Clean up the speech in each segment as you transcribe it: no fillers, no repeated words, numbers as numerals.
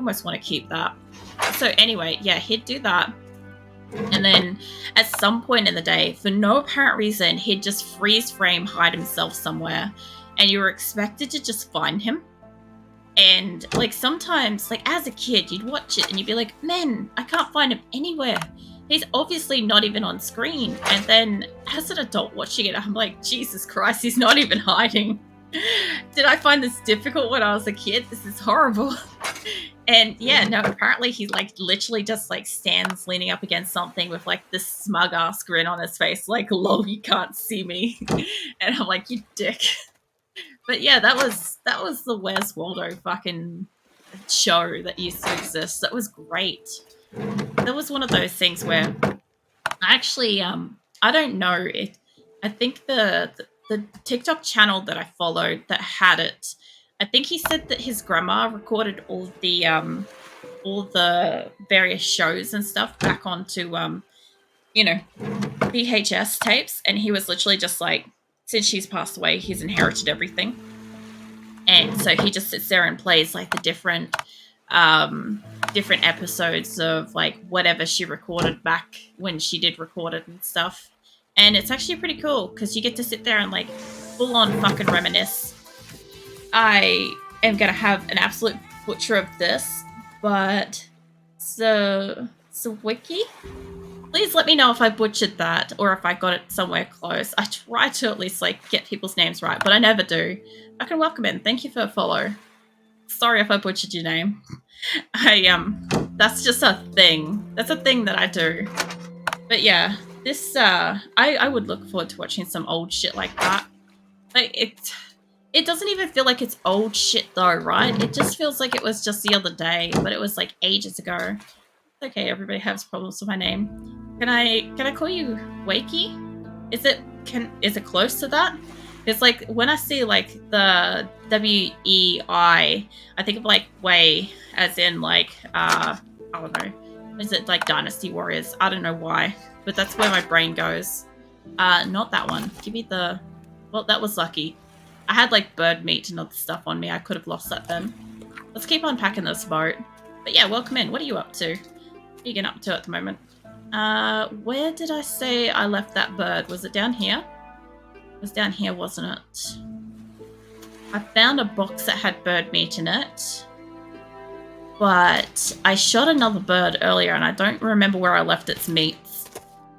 almost want to keep that. So anyway, yeah, he'd do that. And then at some point in the day, for no apparent reason, he'd just freeze frame hide himself somewhere. And you were expected to just find him. And like sometimes, like as a kid, you'd watch it and you'd be like, man, I can't find him anywhere. He's obviously not even on screen. And then as an adult watching it, I'm like, Jesus Christ, he's not even hiding. Did I find this difficult when I was a kid? This is horrible. And yeah, no, apparently he like literally just like stands leaning up against something with like this smug ass grin on his face, like, lol, you can't see me. And I'm like, you dick. But yeah, that was the Where's Waldo fucking show that used to exist. That was great. That was one of those things where I actually I don't know it. I think the TikTok channel that I followed that had it, I think he said that his grandma recorded all the various shows and stuff back onto VHS tapes, and he was literally just like, since she's passed away, he's inherited everything. And so he just sits there and plays like the different episodes of like whatever she recorded back when she did record it and stuff. And it's actually pretty cool because you get to sit there and like full on fucking reminisce. I am going to have an absolute butcher of this, but so wiki? Please let me know if I butchered that or if I got it somewhere close. I try to at least like get people's names right, but I never do. I can welcome in. Thank you for a follow. Sorry if I butchered your name. That's just a thing. That's a thing that I do. But yeah, this I would look forward to watching some old shit like that. Like it doesn't even feel like it's old shit though, right? It just feels like it was just the other day, but it was like ages ago. Okay, everybody has problems with my name. Can I call you Wakey? Is it close to that? It's like when I see like the W-E-I, I think of like Way as in like I don't know. Is it like Dynasty Warriors? I don't know why, but that's where my brain goes. Not that one. Give me the. Well, that was lucky. I had like bird meat and other stuff on me. I could have lost that then. Let's keep unpacking this boat. But yeah, welcome in. What are you up to? What are you getting up to at the moment? Where did I say I left that bird? Was it down here? It was down here, wasn't it? I found a box that had bird meat in it. But I shot another bird earlier and I don't remember where I left its meats.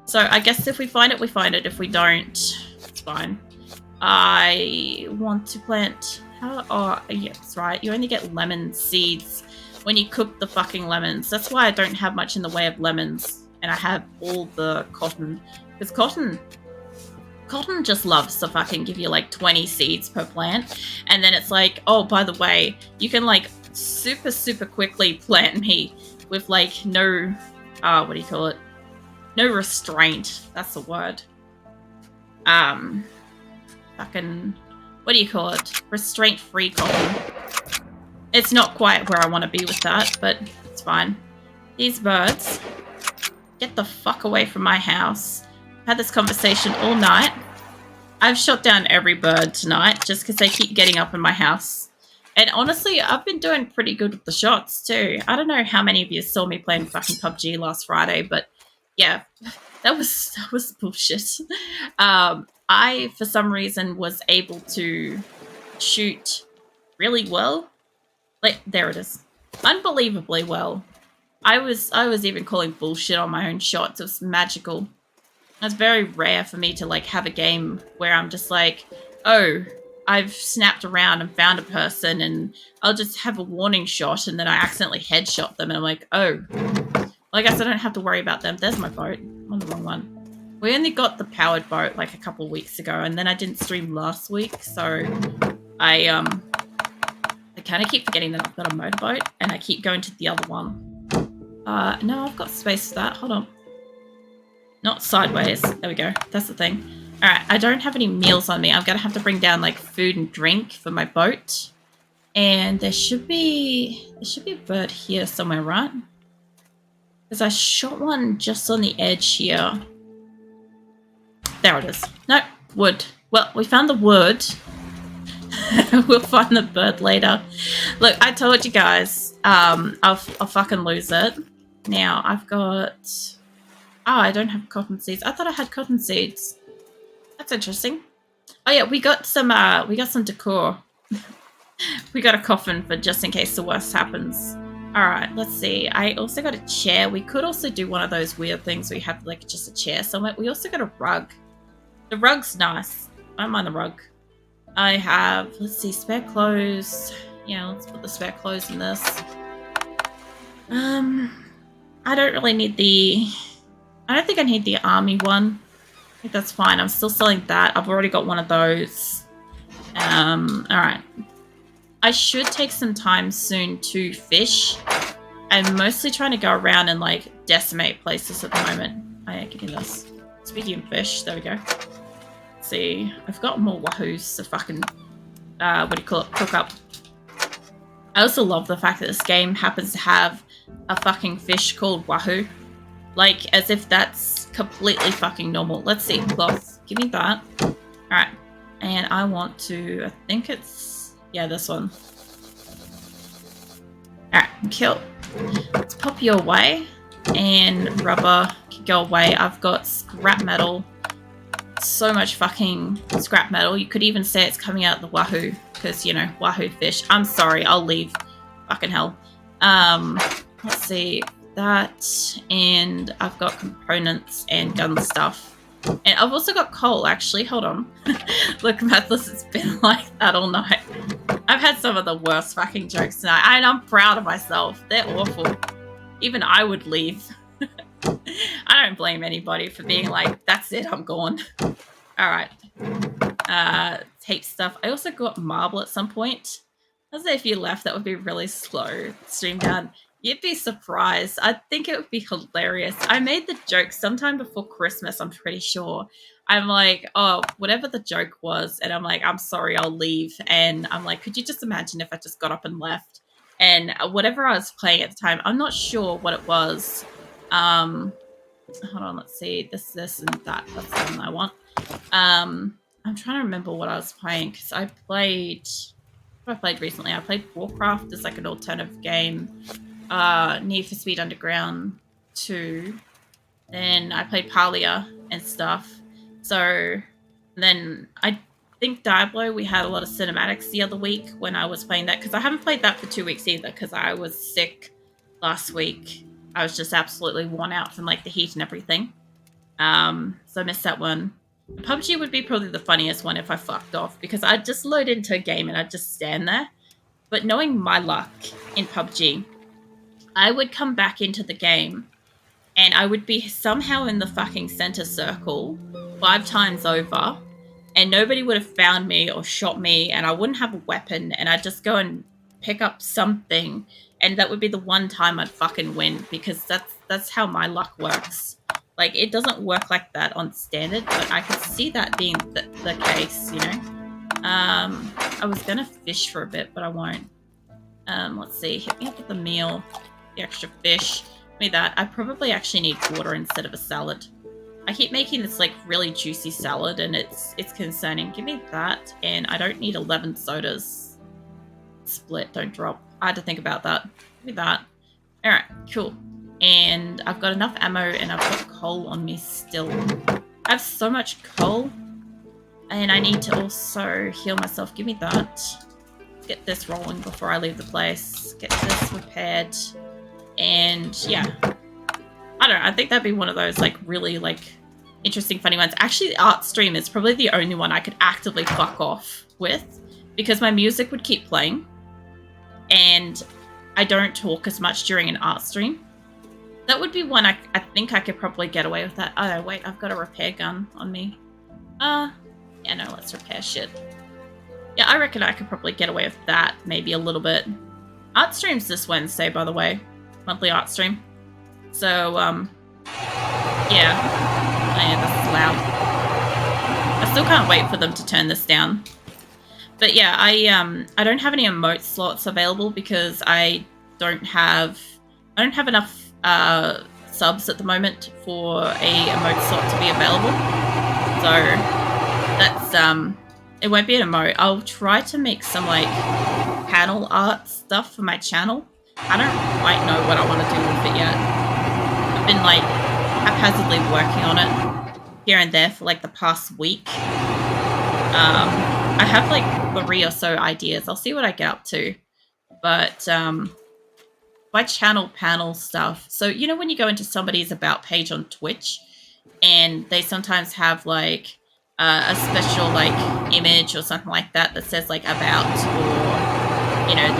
So I guess if we find it, we find it. If we don't, it's fine. I want to plant... Oh, yeah, that's right. You only get lemon seeds when you cook the fucking lemons. That's why I don't have much in the way of lemons. And I have all the cotton. Because cotton just loves to fucking give you like 20 seeds per plant. And then it's like, oh, by the way, you can like super, super quickly plant me with like no, what do you call it? No restraint. That's the word. Fucking, what do you call it? Restraint-free cotton. It's not quite where I want to be with that, but it's fine. These birds, get the fuck away from my house. I've had this conversation all night. I've shot down every bird tonight just because they keep getting up in my house. And honestly, I've been doing pretty good with the shots too. I don't know how many of you saw me playing fucking PUBG last Friday, but yeah, that was bullshit. I, for some reason, was able to shoot really well. Like, there it is. Unbelievably well. I was even calling bullshit on my own shots. It was magical. It's very rare for me to, like, have a game where I'm just like, oh, I've snapped around and found a person and I'll just have a warning shot and then I accidentally headshot them and I'm like, oh. Well, I guess I don't have to worry about them. There's my boat. I'm on the wrong one. We only got the powered boat like a couple weeks ago and then I didn't stream last week, so I kind of keep forgetting that I've got a motorboat and I keep going to the other one. No, I've got space for that. Hold on. Not sideways. There we go. That's the thing. Alright, I don't have any meals on me. I'm going to have to bring down like food and drink for my boat. And there should be a bird here somewhere, right? Because I shot one just on the edge here. There it is. Nope, wood. Well, we found the wood. We'll find the bird later. Look, I told you guys, I'll fucking lose it. Now I've got. Oh, I don't have cotton seeds. I thought I had cotton seeds. That's interesting. Oh yeah, we got some decor. We got a coffin for just in case the worst happens. All right, let's see. I also got a chair. We could also do one of those weird things where you have like just a chair somewhere. We also got a rug. The rug's nice. I don't mind the rug. I have, let's see, spare clothes. Yeah, let's put the spare clothes in this. I don't really need I don't think I need the army one. I think that's fine. I'm still selling that. I've already got one of those. Alright. I should take some time soon to fish. I'm mostly trying to go around and like decimate places at the moment. Oh yeah, give me this. Speaking of fish, there we go. Let's see. I've got more wahoos to fucking cook up. I also love the fact that this game happens to have a fucking fish called wahoo. Like, as if that's completely fucking normal. Let's see, cloth. Give me that. Alright. And I want to, I think it's, yeah, this one. Alright, kill. Let's pop you away. And rubber can go away. I've got scrap metal. So much fucking scrap metal. You could even say it's coming out of the wahoo. Because, you know, wahoo fish. I'm sorry, I'll leave. Fucking hell. Let's see. That, and I've got components and gun stuff. And I've also got coal, actually. Hold on. Look, Mathless, it's been like that all night. I've had some of the worst fucking jokes tonight, and I'm proud of myself. They're awful. Even I would leave. I don't blame anybody for being like, that's it, I'm gone. Alright. Tape stuff. I also got marble at some point. I was say if you left, that would be really slow. Stream down. You'd be surprised. I think it would be hilarious. I made the joke sometime before Christmas, I'm pretty sure. I'm like, oh, whatever the joke was. And I'm like, I'm sorry, I'll leave. And I'm like, could you just imagine if I just got up and left? And whatever I was playing at the time, I'm not sure what it was. Hold on, let's see. This, and that. That's the one I want. I'm trying to remember what I was playing because I played... What I played recently? I played Warcraft as like an alternative game. Need for Speed Underground 2. Then I played Palia and stuff. So then I think Diablo, we had a lot of cinematics the other week when I was playing that. Because I haven't played that for 2 weeks either because I was sick last week. I was just absolutely worn out from like the heat and everything. So I missed that one. PUBG would be probably the funniest one if I fucked off because I'd just load into a game and I'd just stand there. But knowing my luck in PUBG, I would come back into the game and I would be somehow in the fucking center circle 5 times over and nobody would have found me or shot me and I wouldn't have a weapon and I'd just go and pick up something and that would be the one time I'd fucking win because that's how my luck works. Like, it doesn't work like that on standard, but I could see that being the case, you know? I was gonna fish for a bit, but I won't. Let's see. Hit me up with the meal. The extra fish. Give me that. I probably actually need water instead of a salad. I keep making this, like, really juicy salad, and it's concerning. Give me that, and I don't need 11 sodas. Split, don't drop. I had to think about that. Give me that. Alright, cool. And I've got enough ammo and I've got coal on me still. I have so much coal. And I need to also heal myself. Give me that. Get this rolling before I leave the place. Get this repaired. And yeah. I don't know. I think that'd be one of those like really like interesting funny ones. Actually, the art stream is probably the only one I could actively fuck off with. Because my music would keep playing. And I don't talk as much during an art stream. That would be one I think I could probably get away with that. Oh, wait, I've got a repair gun on me. Yeah, no, let's repair shit. Yeah, I reckon I could probably get away with that maybe a little bit. Art stream's this Wednesday, by the way. Monthly art stream. So, yeah. Oh, yeah, this is loud. I still can't wait for them to turn this down. But yeah, I don't have any emote slots available because I don't have enough subs at the moment for a emote slot to be available. So that's it won't be an emote. I'll try to make some like panel art stuff for my channel I don't quite know what I want to do with it yet. I've been like haphazardly working on it here and there for like the past week. I have like 3 or so ideas. I'll see what I get up to. But my channel panel stuff. So you know when you go into somebody's about page on Twitch, and they sometimes have like a special like image or something like that that says like about or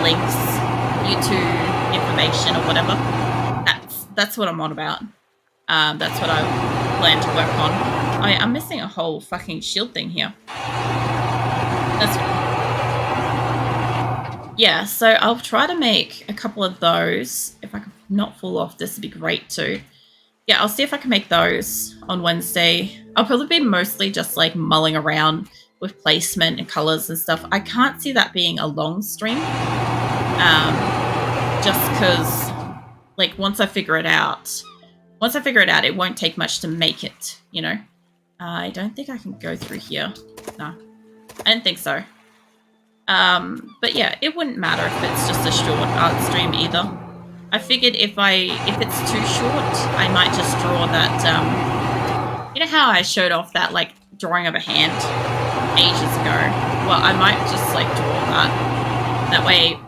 links, YouTube information or whatever. That's what I'm on about. That's what I plan to work on. I'm missing a whole fucking shield thing here. Yeah, so I'll try to make a couple of those. If I can not fall off, this would be great too. Yeah, I'll see if I can make those on Wednesday. I'll probably be mostly just like mulling around with placement and colors and stuff. I can't see that being a long stream. Just because like once I figure it out, it won't take much to make it, I don't think I can go through here. No, I didn't think so. But yeah, it wouldn't matter if it's just a short art stream either. I figured if it's too short, I might just draw that, you know how I showed off that, like, drawing of a hand ages ago? Well, I might just, like, draw that.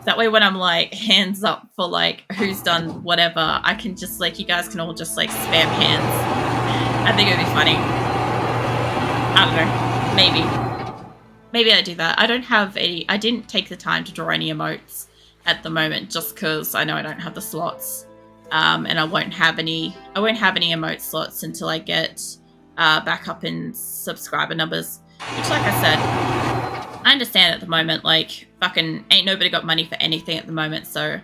That way when I'm, like, hands up for, like, who's done whatever, I can just, like, you guys can all just, like, spam hands. I think it'd be funny. I don't know. Maybe I do that. I didn't take the time to draw any emotes at the moment just because I know I don't have the slots. And I won't have any emote slots until I get back up in subscriber numbers. Which, like I said, I understand at the moment, like, fucking ain't nobody got money for anything at the moment, so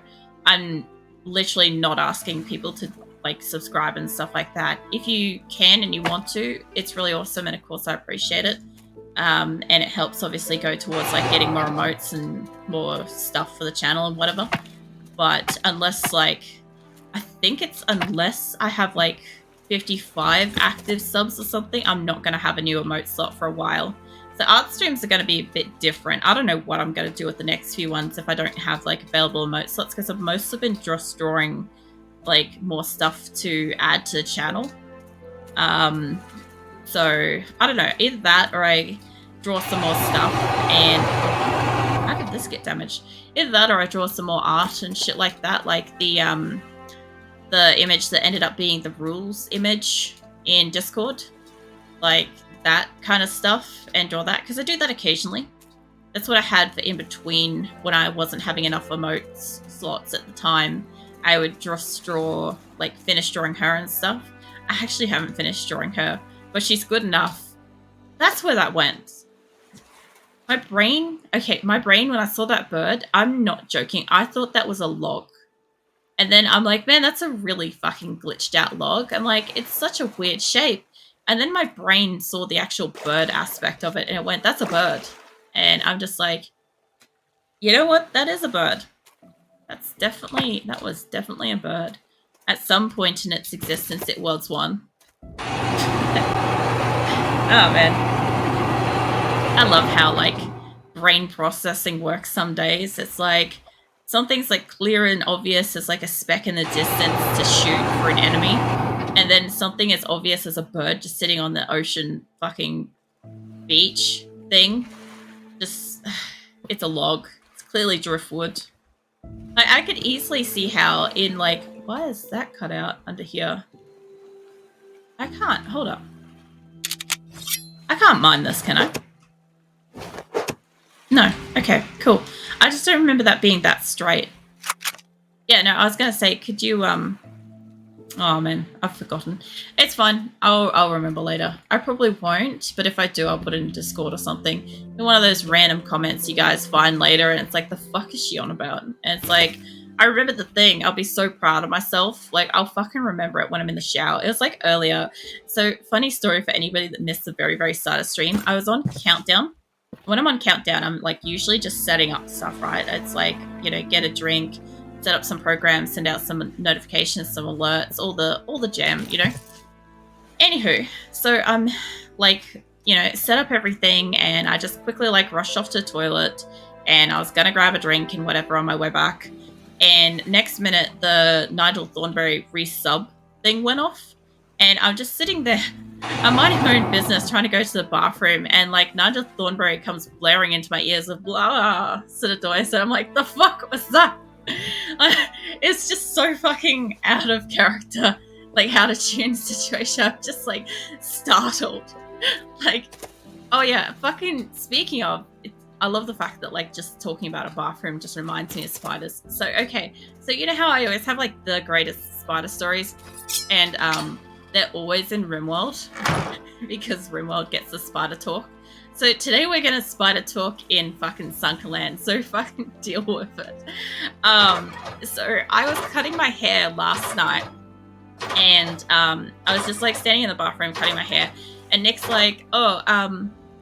I'm literally not asking people to, like, subscribe and stuff like that. If you can and you want to, it's really awesome, and of course I appreciate it. And it helps obviously go towards like getting more emotes and more stuff for the channel and whatever. But unless I have like 55 active subs or something, I'm not going to have a new emote slot for a while. So art streams are going to be a bit different. I don't know what I'm going to do with the next few ones if I don't have like available emote slots, because I've mostly been just drawing like more stuff to add to the channel. So, I don't know, either that or I draw some more stuff and... How did this get damaged? Either that or I draw some more art and shit like that, like the image that ended up being the rules image in Discord. Like, that kind of stuff, and draw that, because I do that occasionally. That's what I had for in between when I wasn't having enough emotes slots at the time. I would just draw, like, finish drawing her and stuff. I actually haven't finished drawing her, but she's good enough. That's where that went. My brain, when I saw that bird, I'm not joking, I thought that was a log. And then I'm like, man, that's a really fucking glitched out log. I'm like, it's such a weird shape. And then my brain saw the actual bird aspect of it, and it went, that's a bird. And I'm just like, you know what? That is a bird. That was definitely a bird. At some point in its existence, it was one. Oh, man. I love how, like, brain processing works some days. It's like, something's, like, clear and obvious as, like, a speck in the distance to shoot for an enemy. And then something as obvious as a bird just sitting on the ocean fucking beach thing. Just, it's a log. It's clearly driftwood. I could easily see how in, like, why is that cut out under here? I can't, hold up. I can't mine this, can I? No, okay, cool. I just don't remember that being that straight. Yeah, no, I was gonna say, could you, oh man, I've forgotten. It's fine, I'll remember later. I probably won't, but if I do, I'll put it in Discord or something. In one of those random comments you guys find later, and it's like, the fuck is she on about? And it's like, I remember the thing. I'll be so proud of myself. Like, I'll fucking remember it when I'm in the shower. It was like earlier. So, funny story for anybody that missed the very, very start of stream. I was on Countdown. When I'm on Countdown, I'm like usually just setting up stuff, right? It's like, get a drink, set up some programs, send out some notifications, some alerts, all the jam, Anywho, so I'm like, set up everything, and I just quickly like rushed off to the toilet, and I was gonna grab a drink and whatever on my way back. and next minute the Nigel Thornberry resub thing went off, and I'm just sitting there. I'm minding my own business, trying to go to the bathroom, and like Nigel Thornberry comes blaring into my ears of blah sort of noise, and I'm like, the fuck was that? It's just so fucking out of character, like how to tune situation. I'm just like startled. Like, oh yeah, fucking speaking of, I love the fact that like just talking about a bathroom just reminds me of spiders. So okay, so you know how I always have like the greatest spider stories, and they're always in RimWorld because RimWorld gets the spider talk. So today we're gonna spider talk in fucking Sunkerland, so fucking deal with it. So I was cutting my hair last night, and I was just like standing in the bathroom cutting my hair, and Nick's like, oh,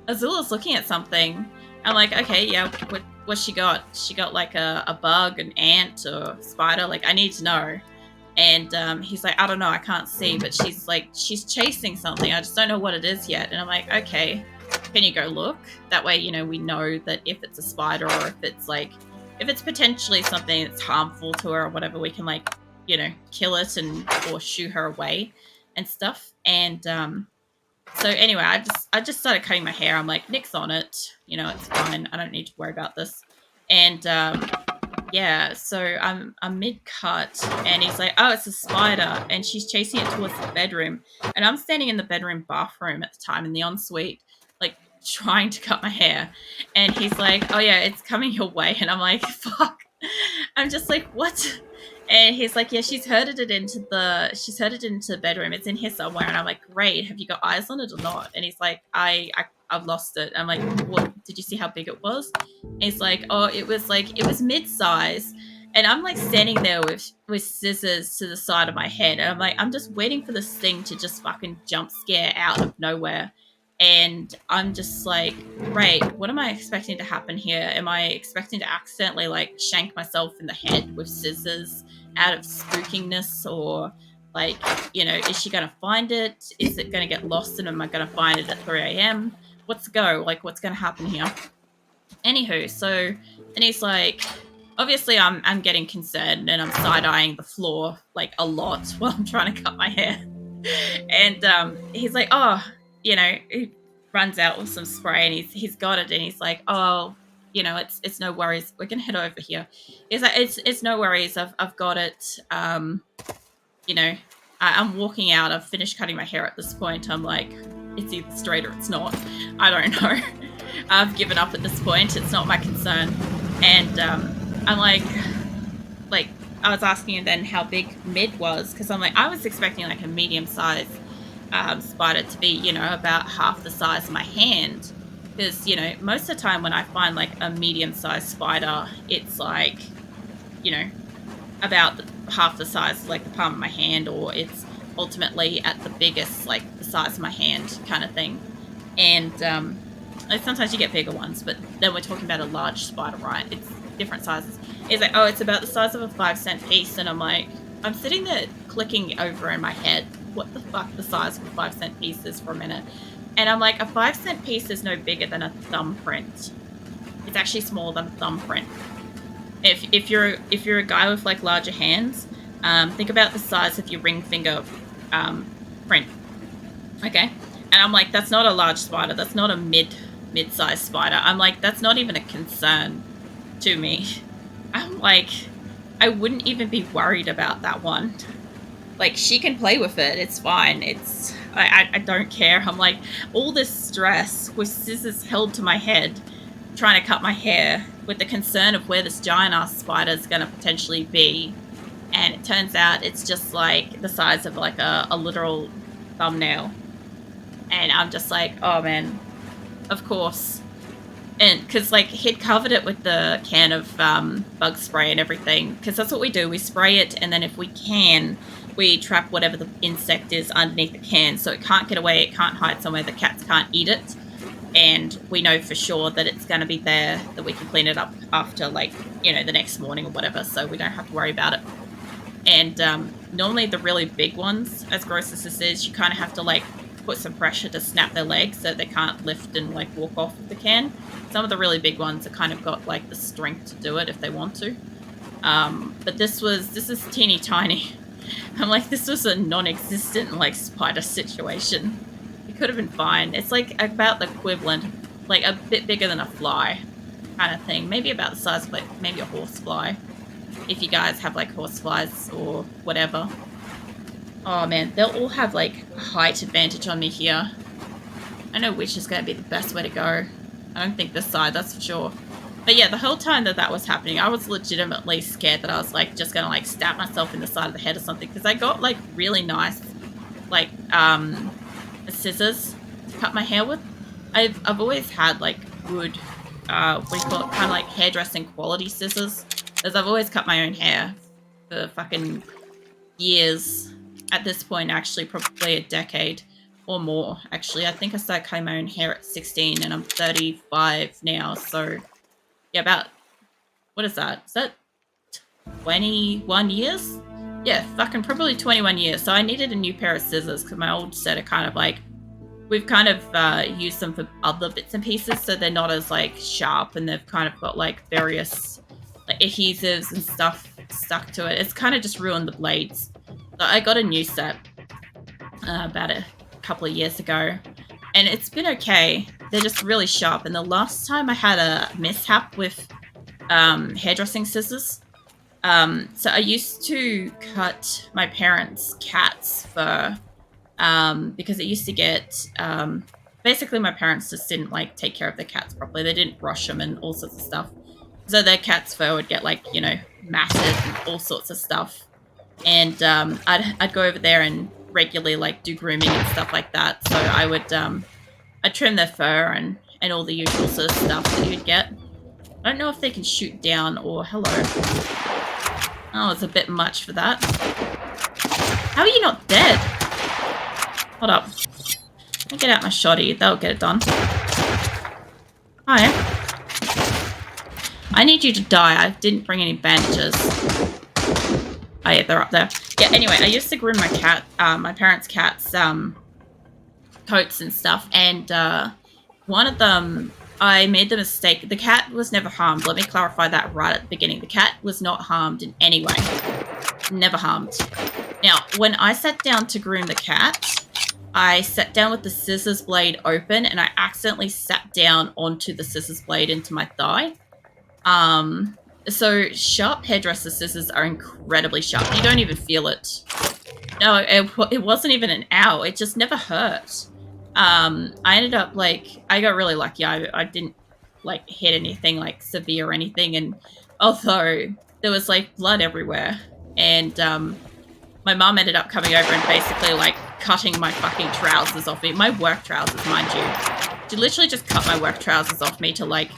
Azula's looking at something. I'm like, okay, yeah, what's she got? She got like a bug, an ant, or spider? Like, I need to know. And he's like, I don't know, I can't see, but she's chasing something. I just don't know what it is yet. And I'm like, okay, can you go look? That way, you know, we know that if it's a spider or if it's potentially something that's harmful to her or whatever, we can like, you know, kill it or shoo her away and stuff. And so anyway, I just started cutting my hair. I'm like, Nick's on it, you know, it's fine. I don't need to worry about this. And yeah, so I'm mid-cut, and he's like, oh, it's a spider, and she's chasing it towards the bedroom. And I'm standing in the bedroom bathroom at the time, in the ensuite, like, trying to cut my hair. And he's like, oh, yeah, it's coming your way. And I'm like, fuck. I'm just like, what? And he's like, yeah, she's herded it into the bedroom. It's in here somewhere. And I'm like, great. Have you got eyes on it or not? And he's like, I've lost it. I'm like, what? Did you see how big it was? And he's like, oh, it was mid-size. And I'm like standing there with scissors to the side of my head. And I'm like, I'm just waiting for this thing to just fucking jump scare out of nowhere. And I'm just like, great, what am I expecting to happen here? Am I expecting to accidentally like shank myself in the head with scissors out of spookiness? Or like, you know, is she going to find it? Is it going to get lost, and am I going to find it at 3 a.m.? What's the go? Like, what's going to happen here? Anywho, so, and he's like, obviously I'm getting concerned, and I'm side-eyeing the floor like a lot while I'm trying to cut my hair. And he's like, oh, you know, he runs out with some spray, and he's got it, and he's like, oh, you know, it's no worries. We're gonna head over here. He's like, it's no worries. I've got it. You know, I'm walking out. I've finished cutting my hair at this point. I'm like, it's either straight or it's not. I don't know. I've given up at this point. It's not my concern. And I'm like I was asking him then how big mid was, because I'm like, I was expecting like a medium-sized spider to be, you know, about half the size of my hand. Because, you know, most of the time when I find like a medium-sized spider, it's like, you know, about half the size, like the palm of my hand, or it's ultimately at the biggest, like the size of my hand kind of thing. And like sometimes you get bigger ones, but then we're talking about a large spider, right? It's different sizes. He's like, oh, it's about the size of a 5-cent piece. And I'm like, I'm sitting there clicking over in my head, what the fuck the size of a 5-cent piece is for a minute. And I'm like, a 5-cent piece is no bigger than a thumbprint. It's actually smaller than a thumbprint. If you're a guy with like larger hands, think about the size of your ring finger print. Okay? And I'm like, that's not a large spider. That's not a mid-sized spider. I'm like, that's not even a concern to me. I'm like, I wouldn't even be worried about that one. Like, she can play with it. It's fine. I don't care. I'm like, all this stress with scissors held to my head, trying to cut my hair, with the concern of where this giant-ass spider is going to potentially be. And it turns out it's just like the size of like a literal thumbnail. And I'm just like, oh man, of course. And because like he'd covered it with the can of bug spray and everything, because that's what we do. We spray it, and then if we can, we trap whatever the insect is underneath the can, so it can't get away, it can't hide somewhere, the cats can't eat it. And we know for sure that it's going to be there, that we can clean it up after, like, you know, the next morning or whatever, so we don't have to worry about it. And normally the really big ones, as gross as this is, you kind of have to like put some pressure to snap their legs so they can't lift and like walk off of the can. Some of the really big ones are kind of got like the strength to do it if they want to. But this is teeny tiny. I'm like, this was a non-existent like spider situation. It could have been fine. It's like about the equivalent, like a bit bigger than a fly kind of thing. Maybe about the size of like maybe a horsefly. If you guys have like horseflies or whatever. Oh man, they'll all have like height advantage on me here. I know which is going to be the best way to go. I don't think this side, that's for sure. But yeah, the whole time that was happening, I was legitimately scared that I was like just going to like stab myself in the side of the head or something, because I got like really nice like scissors to cut my hair with. I've always had like good what do you call it, kind of like hairdressing quality scissors, because I've always cut my own hair for fucking years. At this point, actually, probably a decade or more. Actually, I think I started cutting my own hair at 16, and I'm 35 now. So, yeah, about, what is that? Is that 21 years? Yeah, fucking probably 21 years. So I needed a new pair of scissors because my old set are kind of like, we've kind of used them for other bits and pieces, so they're not as like sharp, and they've kind of got like various like adhesives and stuff stuck to it. It's kind of just ruined the blades. So I got a new set about a couple of years ago, and it's been okay. They're just really sharp. And the last time I had a mishap with hairdressing scissors, so I used to cut my parents' cat's fur because it used to get basically my parents just didn't like take care of their cats properly. They didn't brush them and all sorts of stuff. So their cat's fur would get like, you know, matted and all sorts of stuff. And I'd go over there and regularly like do grooming and stuff like that. So I would I'd trim their fur and all the usual sort of stuff that you'd get. I don't know if they can shoot down or hello. Oh, it's a bit much for that. How are you not dead? Hold up. Let me get out my shotty. That'll get it done. Hi. I need you to die. I didn't bring any bandages. Oh yeah, they're up there. Yeah, anyway, I used to groom my cat, my parents' cat's coats and stuff, and one of them, I made the mistake. The cat was never harmed. Let me clarify that right at the beginning. The cat was not harmed in any way. Never harmed. Now, when I sat down to groom the cat, I sat down with the scissors blade open, and I accidentally sat down onto the scissors blade into my thigh. So sharp hairdresser scissors are incredibly sharp. You don't even feel it. No, it wasn't even an ow. It just never hurt. I ended up like, I got really lucky. I didn't like hit anything like severe or anything. And although there was like blood everywhere, and my mum ended up coming over and basically like cutting my fucking trousers off me. My work trousers, mind you. She literally just cut my work trousers off me to like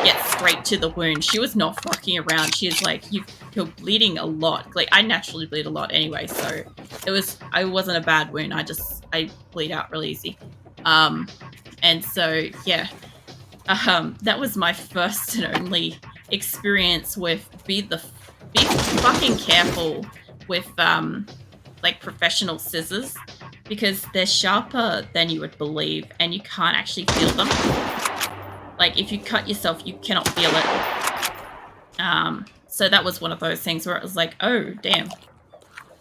get straight to the wound. She was not fucking around. She was like, you're bleeding a lot. Like, I naturally bleed a lot anyway, so I wasn't a bad wound. I bleed out really easy. And so, yeah. That was my first and only experience with be fucking careful with, like, professional scissors, because they're sharper than you would believe, and you can't actually feel them. Like, if you cut yourself, you cannot feel it. So that was one of those things where it was like, oh, damn.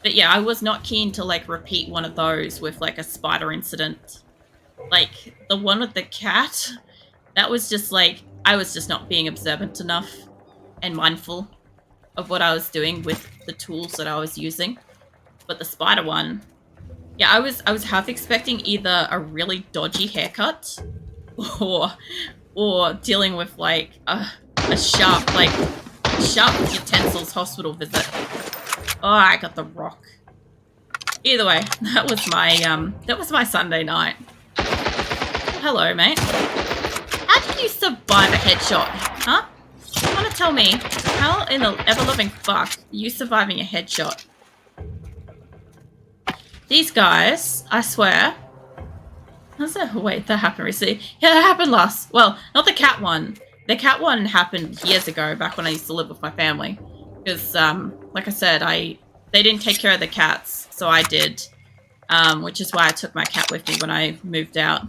But yeah, I was not keen to, like, repeat one of those with, like, a spider incident. Like, the one with the cat, that was just, like, I was just not being observant enough and mindful of what I was doing with the tools that I was using. But the spider one, yeah, I was half expecting either a really dodgy haircut or dealing with like a sharp utensils hospital visit. Oh, I got the rock. Either way, that was my Sunday night. Hello, mate. How did you survive a headshot? Huh? You wanna tell me how in the ever-loving fuck are you surviving a headshot? These guys, I swear. How's that? Wait, that happened recently. Yeah, that happened well, not the cat one. The cat one happened years ago, back when I used to live with my family. Because, like I said, they didn't take care of the cats, so I did. Which is why I took my cat with me when I moved out.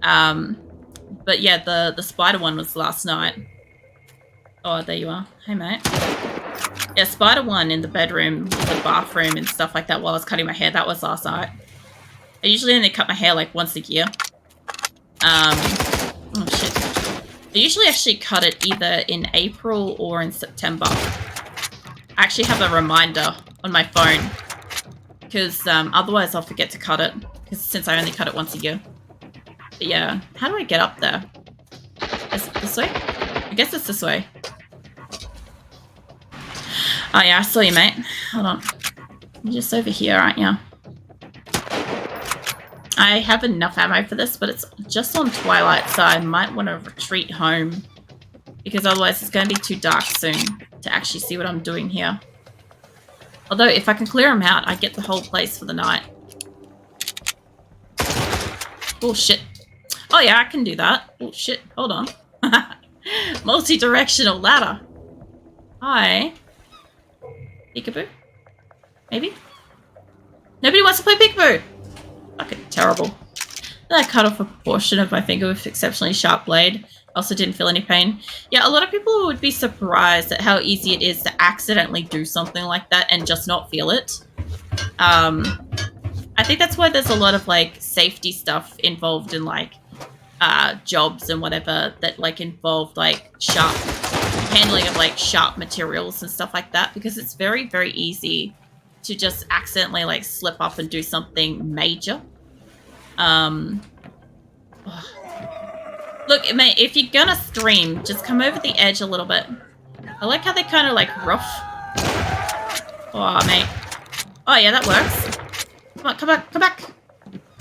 But yeah, the spider one was last night. Oh, there you are. Hey, mate. Yeah, spider one in the bedroom, the bathroom and stuff like that while I was cutting my hair. That was last night. I usually only cut my hair like once a year. Oh shit. I usually actually cut it either in April or in September. I actually have a reminder on my phone because otherwise I'll forget to cut it since I only cut it once a year. But yeah, how do I get up there? Is it this way? I guess it's this way. Oh yeah, I saw you, mate. Hold on. You're just over here, aren't you? I have enough ammo for this, but it's just on twilight, so I might want to retreat home. Because otherwise it's going to be too dark soon to actually see what I'm doing here. Although, if I can clear them out, I get the whole place for the night. Oh, shit. Oh, yeah, I can do that. Oh, shit. Hold on. Multi-directional ladder. Hi. Peekaboo? Maybe? Nobody wants to play peekaboo! Fucking terrible. Then I cut off a portion of my finger with exceptionally sharp blade. Also didn't feel any pain. Yeah, a lot of people would be surprised at how easy it is to accidentally do something like that and just not feel it. I think that's why there's a lot of, like, safety stuff involved in, like, jobs and whatever that, like, involve, like, sharp handling of, like, sharp materials and stuff like that, because it's very, very easy to just accidentally, like, slip up and do something major. Look, mate, if you're gonna stream, just come over the edge a little bit. I like how they kind of, like, rough. Oh, mate. Oh, yeah, that works. Come on, come back, come back.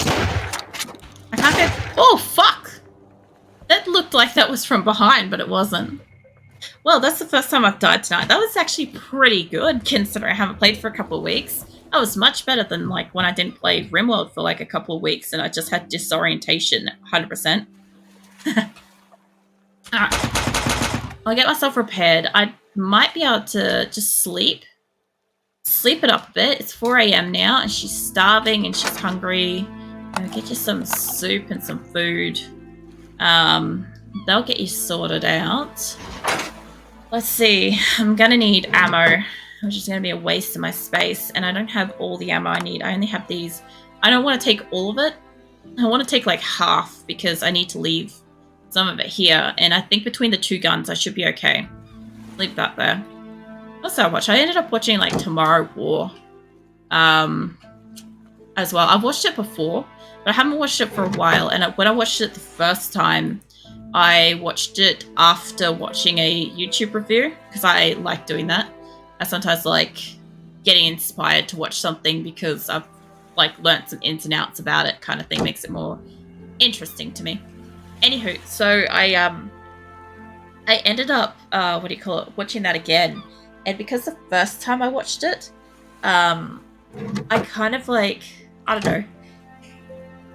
I can't get... Oh, fuck! That looked like that was from behind, but it wasn't. Well, that's the first time I've died tonight. That was actually pretty good, considering I haven't played for a couple of weeks. That was much better than, like, when I didn't play RimWorld for, like, a couple of weeks and I just had disorientation 100%. Alright. I'll get myself repaired. I might be able to just sleep it up a bit. It's 4 AM now and she's starving and she's hungry. I'll get you some soup and some food. They'll get you sorted out. Let's see. I'm gonna need ammo, which is gonna be a waste of my space, and I don't have all the ammo I need. I only have these. I don't want to take all of it. I want to take like half because I need to leave some of it here, and I think between the two guns I should be okay. Leave that there. What's that I watch? I ended up watching like Tomorrow War as well. I've watched it before, but I haven't watched it for a while, and when I watched it the first time, I watched it after watching a YouTube review because I like doing that. I sometimes like getting inspired to watch something because I've like learnt some ins and outs about it, kind of thing. Makes it more interesting to me. Anywho, so I ended up watching that again, and because the first time I watched it, I kind of like, I don't know.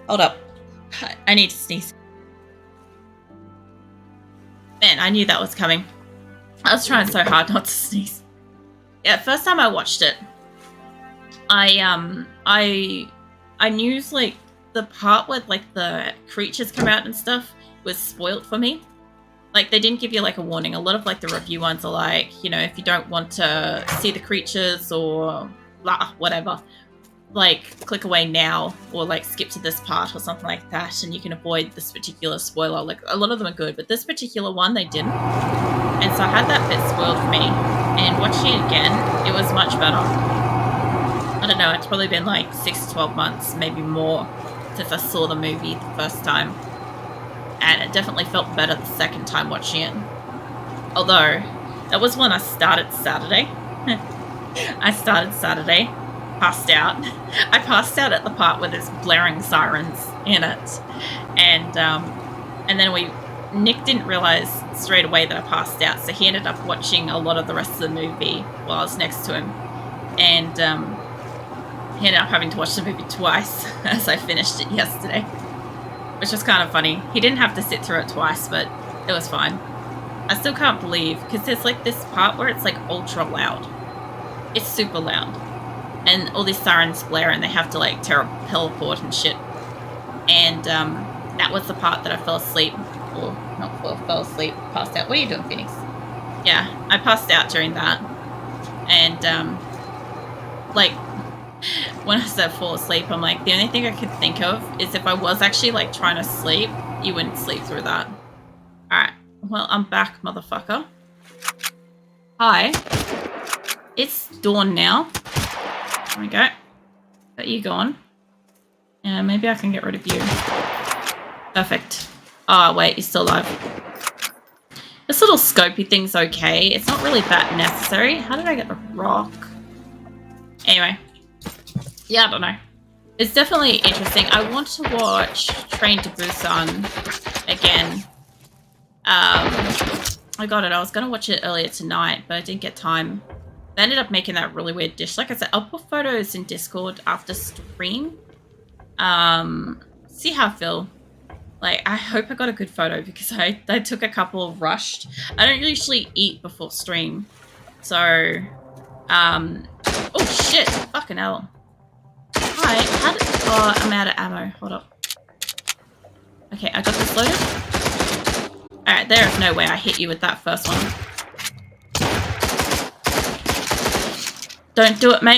Hold up, I need to sneeze. Man, I knew that was coming. I was trying so hard not to sneeze. Yeah, first time I watched it, I knew like the part where like the creatures come out and stuff was spoiled for me. Like they didn't give you like a warning. A lot of like the review ones are like, you know, if you don't want to see the creatures or blah, whatever, like click away now or like skip to this part or something like that and you can avoid this particular spoiler. Like a lot of them are good, but this particular one they didn't, and so I had that bit spoiled for me, and watching it again it was much better. I don't know, it's probably been like 6 to 12 months, maybe more, since I saw the movie the first time, and it definitely felt better the second time watching it. Although that was when I started Saturday. Passed out. I passed out at the part where there's blaring sirens in it, and then Nick didn't realize straight away that I passed out, so he ended up watching a lot of the rest of the movie while I was next to him, and he ended up having to watch the movie twice as I finished it yesterday, which was kind of funny. He didn't have to sit through it twice, but it was fine. I still can't believe, because there's like this part where it's like ultra loud. It's super loud. And all these sirens blare and they have to like teleport and shit. And that was the part that I fell asleep. Or not fell asleep, passed out. What are you doing, Phoenix? Yeah, I passed out during that. And, like, when I said fall asleep, I'm like, the only thing I could think of is if I was actually, like, trying to sleep, you wouldn't sleep through that. Alright. Well, I'm back, motherfucker. Hi. It's dawn now. There we go. Got you gone. And maybe I can get rid of you. Perfect. Oh, wait, you're still alive. This little scopey thing's okay. It's not really that necessary. How did I get the rock? Anyway. Yeah, I don't know. It's definitely interesting. I want to watch Train to Busan again. I got it. I was going to watch it earlier tonight, but I didn't get time. I ended up making that really weird dish. Like I said, I'll put photos in Discord after stream. See how I feel. Like, I hope I got a good photo because I took a couple rushed. I don't usually eat before stream. So, oh shit, fucking hell. Hi, how did, oh, I'm out of ammo. Hold up. Okay, I got this loaded. Alright, there is no way I hit you with that first one. Don't do it, mate.